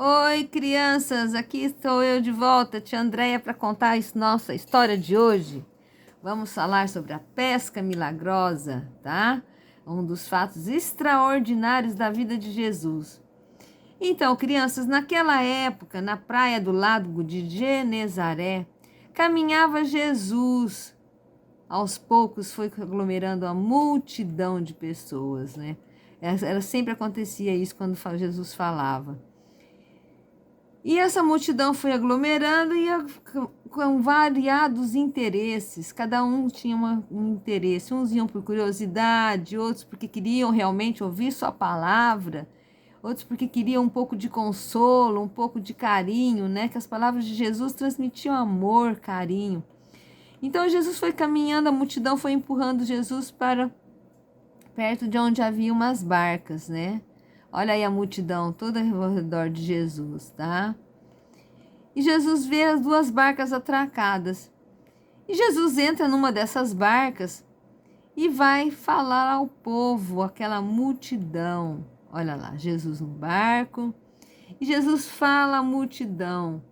Oi, crianças, aqui estou eu de volta, tia Andréia, para contar nossa história de hoje. Vamos falar sobre a pesca milagrosa, tá? Um dos fatos extraordinários da vida de Jesus. Então, crianças, naquela época, na praia do lago de Genezaré, caminhava Jesus. Aos poucos foi aglomerando a multidão de pessoas, né? Sempre acontecia isso quando Jesus falava. E essa multidão foi aglomerando com variados interesses, cada um tinha um interesse. Uns iam por curiosidade, outros porque queriam realmente ouvir sua palavra, outros porque queriam um pouco de consolo, um pouco de carinho, né? Que as palavras de Jesus transmitiam amor, carinho. Então Jesus foi caminhando, a multidão foi empurrando Jesus para perto de onde havia umas barcas, né? Olha aí a multidão toda ao redor de Jesus, tá? E Jesus vê as duas barcas atracadas. E Jesus entra numa dessas barcas e vai falar ao povo, aquela multidão. Olha lá, Jesus no barco. E Jesus fala à multidão.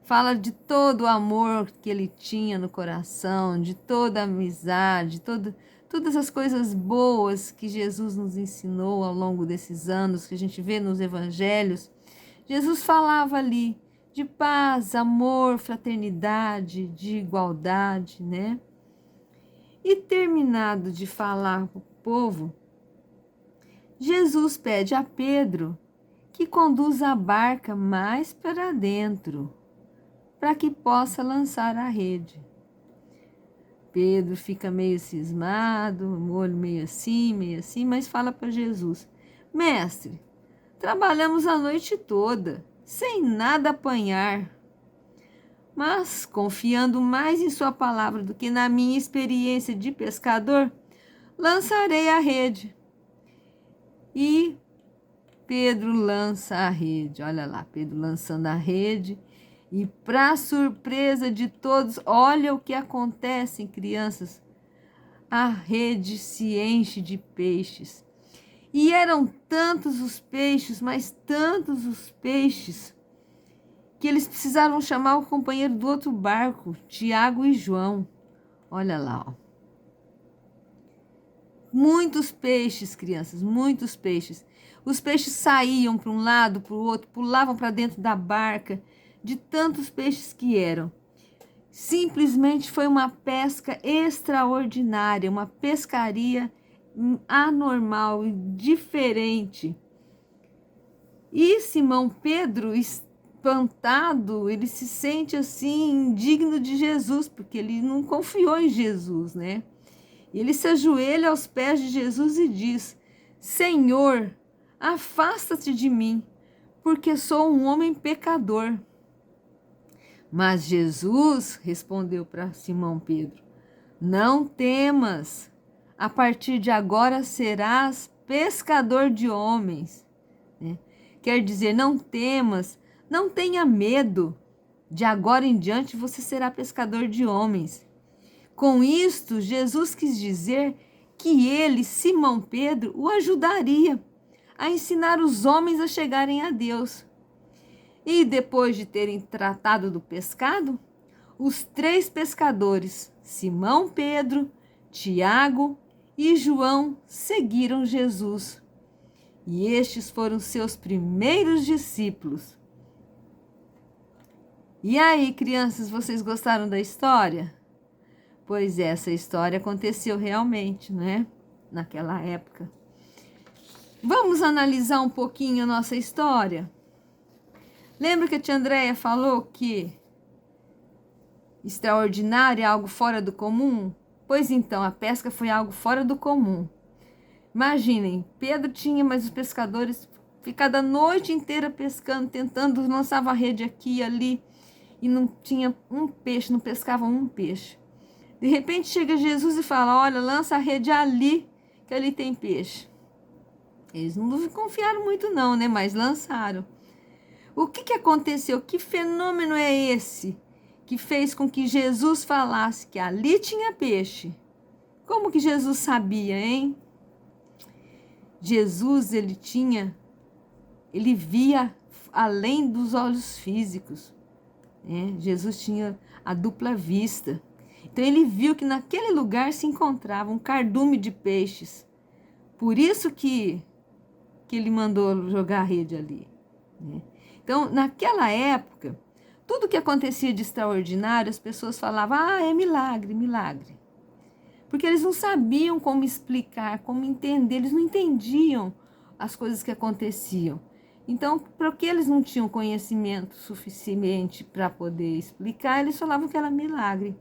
Fala de todo o amor que ele tinha no coração, de toda a amizade, todas as coisas boas que Jesus nos ensinou ao longo desses anos, que a gente vê nos evangelhos. Jesus falava ali de paz, amor, fraternidade, de igualdade, né? E terminado de falar para o povo, Jesus pede a Pedro que conduza a barca mais para dentro, para que possa lançar a rede. Pedro fica meio cismado, o olho meio assim, mas fala para Jesus: Mestre, trabalhamos a noite toda, sem nada apanhar. Mas, confiando mais em sua palavra do que na minha experiência de pescador, lançarei a rede. E Pedro lança a rede. Olha lá, Pedro lançando a rede. E, para surpresa de todos, olha o que acontece, crianças. A rede se enche de peixes. E eram tantos os peixes, mas tantos os peixes, que eles precisaram chamar o companheiro do outro barco, Tiago e João. Olha lá, ó. Muitos peixes, crianças, muitos peixes. Os peixes saíam para um lado, para o outro, pulavam para dentro da barca, de tantos peixes que eram. Simplesmente foi uma pesca extraordinária, uma pescaria anormal e diferente. E Simão Pedro, espantado, ele se sente assim, indigno de Jesus, porque ele não confiou em Jesus, né? E ele se ajoelha aos pés de Jesus e diz: Senhor, afasta-te de mim, porque sou um homem pecador. Mas Jesus respondeu para Simão Pedro: Não temas, a partir de agora serás pescador de homens. Quer dizer, não temas, não tenha medo. De agora em diante você será pescador de homens. Com isto, Jesus quis dizer que ele, Simão Pedro, o ajudaria a ensinar os homens a chegarem a Deus. E depois de terem tratado do pescado, os três pescadores, Simão Pedro, Tiago e João, seguiram Jesus. E estes foram seus primeiros discípulos. E aí, crianças, vocês gostaram da história? Pois essa história aconteceu realmente, né? Naquela época. Vamos analisar um pouquinho a nossa história? Lembra que a tia Andréia falou que extraordinário é algo fora do comum? Pois então, a pesca foi algo fora do comum. Imaginem, Pedro tinha, mas os pescadores ficaram a noite inteira pescando, tentando, lançava a rede aqui e ali, e não tinha um peixe, não pescavam um peixe. De repente chega Jesus e fala: olha, lança a rede ali, que ali tem peixe. Eles não confiaram muito não, né? Mas lançaram. O que aconteceu? Que fenômeno é esse que fez com que Jesus falasse que ali tinha peixe? Como que Jesus sabia, hein? Jesus, ele via além dos olhos físicos, né? Jesus tinha a dupla vista. Então ele viu que naquele lugar se encontrava um cardume de peixes. Por isso que ele mandou jogar a rede ali, né? Então, naquela época, tudo que acontecia de extraordinário, as pessoas falavam, é milagre, milagre. Porque eles não sabiam como explicar, como entender, eles não entendiam as coisas que aconteciam. Então, porque eles não tinham conhecimento suficiente para poder explicar, eles falavam que era milagre.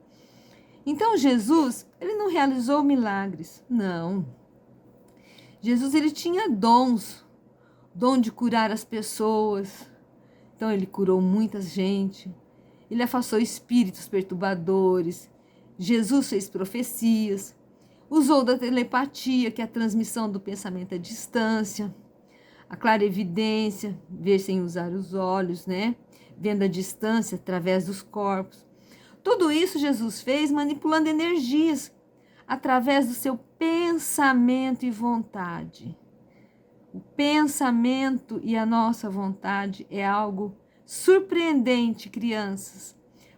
Então, Jesus, ele não realizou milagres, não. Jesus, ele tinha dons, dom de curar as pessoas. Então, ele curou muita gente, ele afastou espíritos perturbadores, Jesus fez profecias, usou da telepatia, que é a transmissão do pensamento à distância, a clarevidência, ver sem usar os olhos, né? Vendo a distância através dos corpos. Tudo isso Jesus fez manipulando energias através do seu pensamento e vontade. O pensamento e a nossa vontade é algo surpreendente, crianças.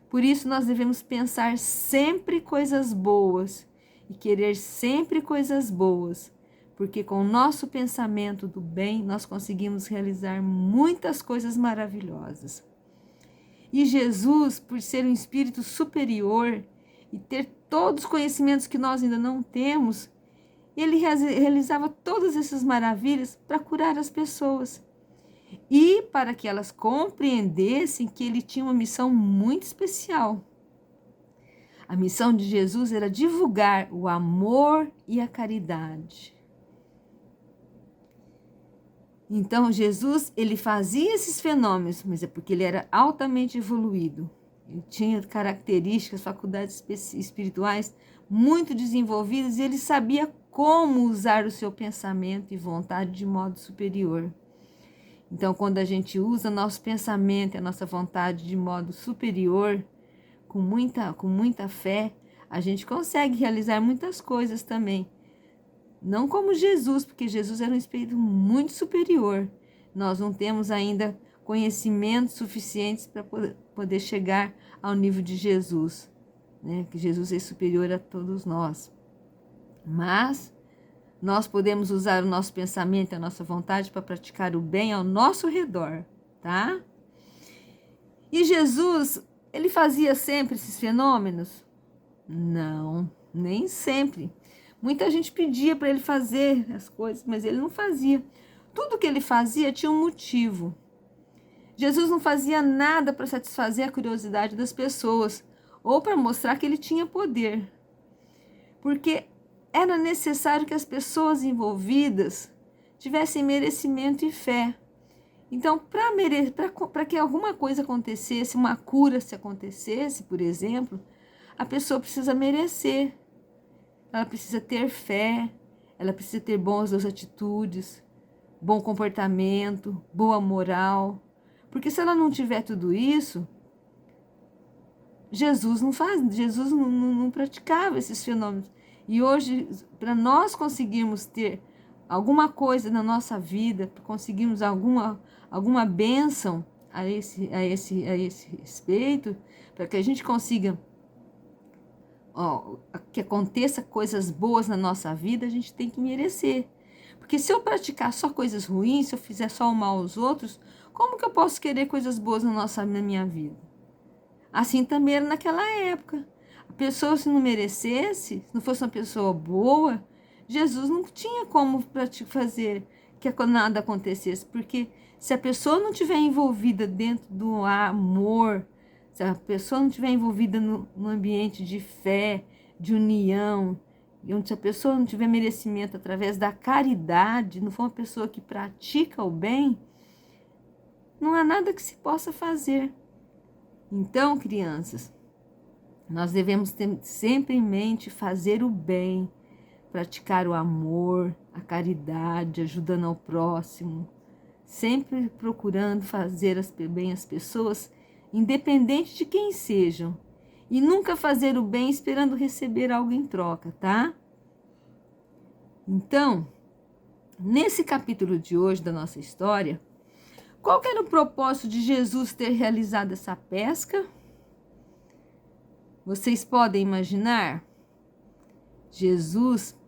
Por isso nós devemos pensar sempre coisas boas e querer sempre coisas boas, porque com o nosso pensamento do bem nós conseguimos realizar muitas coisas maravilhosas. E Jesus, por ser um espírito superior e ter todos os conhecimentos que nós ainda não temos, ele realizava todas essas maravilhas para curar as pessoas e para que elas compreendessem que ele tinha uma missão muito especial. A missão de Jesus era divulgar o amor e a caridade. Então, Jesus, ele fazia esses fenômenos, mas é porque ele era altamente evoluído. Ele tinha características, faculdades espirituais muito desenvolvidas e ele sabia como usar o seu pensamento e vontade de modo superior. Então, quando a gente usa nosso pensamento e a nossa vontade de modo superior, com muita fé, a gente consegue realizar muitas coisas também. Não como Jesus, porque Jesus era um espírito muito superior. Nós não temos ainda conhecimentos suficientes para poder chegar ao nível de Jesus, né? Que Jesus é superior a todos nós. Mas nós podemos usar o nosso pensamento e a nossa vontade para praticar o bem ao nosso redor, tá? E Jesus, ele fazia sempre esses fenômenos? Não, nem sempre. Muita gente pedia para ele fazer as coisas, mas ele não fazia. Tudo que ele fazia tinha um motivo. Jesus não fazia nada para satisfazer a curiosidade das pessoas ou para mostrar que ele tinha poder. Porque era necessário que as pessoas envolvidas tivessem merecimento e fé. Então, para que alguma coisa acontecesse, uma cura se acontecesse, por exemplo, a pessoa precisa merecer. Ela precisa ter fé, ela precisa ter boas atitudes, bom comportamento, boa moral. Porque se ela não tiver tudo isso, Jesus não praticava esses fenômenos. E hoje, para nós conseguirmos ter alguma coisa na nossa vida, para conseguirmos alguma bênção a esse respeito, para que a gente consiga que aconteça coisas boas na nossa vida, a gente tem que merecer. Porque se eu praticar só coisas ruins, se eu fizer só o mal aos outros, como que eu posso querer coisas boas na minha vida? Assim também era naquela época. A pessoa, se não merecesse, se não fosse uma pessoa boa, Jesus não tinha como fazer que nada acontecesse. Porque se a pessoa não estiver envolvida dentro do amor, se a pessoa não estiver envolvida no ambiente de fé, de união, e onde a pessoa não tiver merecimento através da caridade, não for uma pessoa que pratica o bem, não há nada que se possa fazer. Então, crianças, nós devemos ter sempre em mente fazer o bem, praticar o amor, a caridade, ajudando ao próximo, sempre procurando fazer bem às pessoas, independente de quem sejam, e nunca fazer o bem esperando receber algo em troca, tá? Então, nesse capítulo de hoje da nossa história, Qual que era o propósito de Jesus ter realizado essa pesca? Vocês podem imaginar? Jesus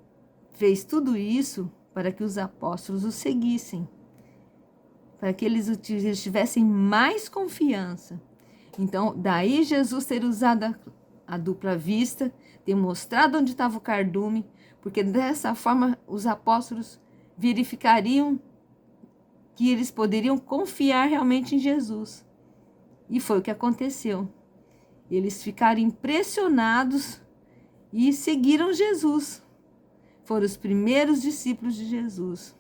fez tudo isso para que os apóstolos o seguissem, para que eles tivessem mais confiança. Então, daí Jesus ter usado a dupla vista, ter mostrado onde estava o cardume, porque dessa forma os apóstolos verificariam que eles poderiam confiar realmente em Jesus. E foi o que aconteceu. Eles ficaram impressionados e seguiram Jesus. Foram os primeiros discípulos de Jesus.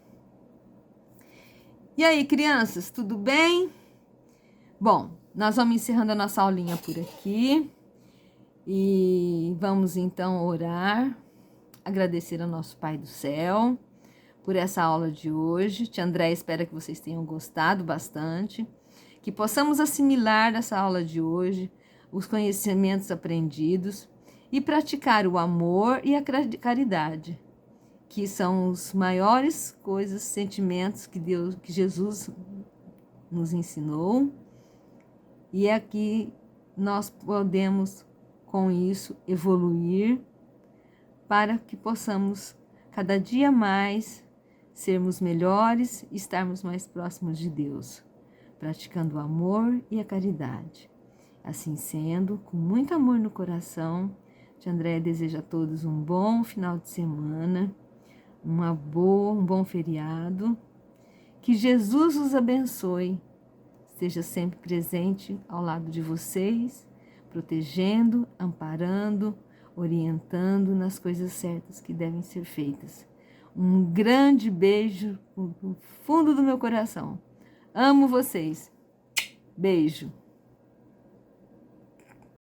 E aí, crianças, tudo bem? Bom, nós vamos encerrando a nossa aulinha por aqui. E vamos então orar, agradecer ao nosso Pai do Céu por essa aula de hoje. Tia Andréia espera que vocês tenham gostado bastante, que possamos assimilar essa aula de hoje, os conhecimentos aprendidos e praticar o amor e a caridade, que são os maiores coisas, sentimentos que Jesus nos ensinou, e é que nós podemos com isso evoluir para que possamos cada dia mais sermos melhores e estarmos mais próximos de Deus, praticando o amor e a caridade. Assim sendo, com muito amor no coração, Tia Andréia deseja a todos um bom final de semana, um bom feriado, que Jesus os abençoe, esteja sempre presente ao lado de vocês, protegendo, amparando, orientando nas coisas certas que devem ser feitas. Um grande beijo no fundo do meu coração. Amo vocês. Beijo.